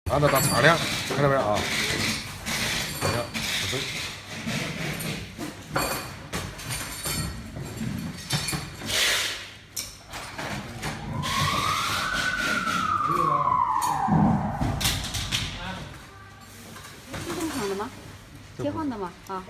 拿着打敞亮，看到没有啊？敞亮，不对。是工厂的吗？切换的吗？啊。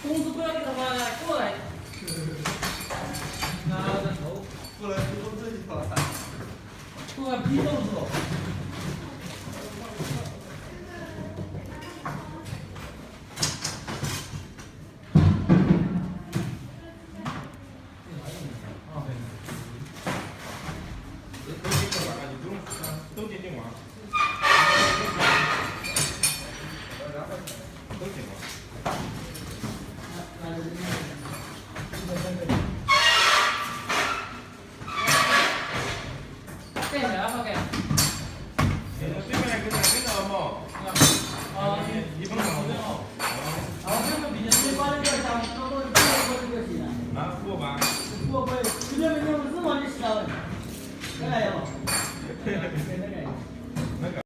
公司不要给他发了，过来。拿着头，过来批动这一套。过来批动是吧？都进去玩。都进玩。干啥嘛干？对面跟着嘛。一分钟。这个比你把那个啥，那个这个行了。啊，过吧。过，今天没有日嘛，你洗了。来呀嘛。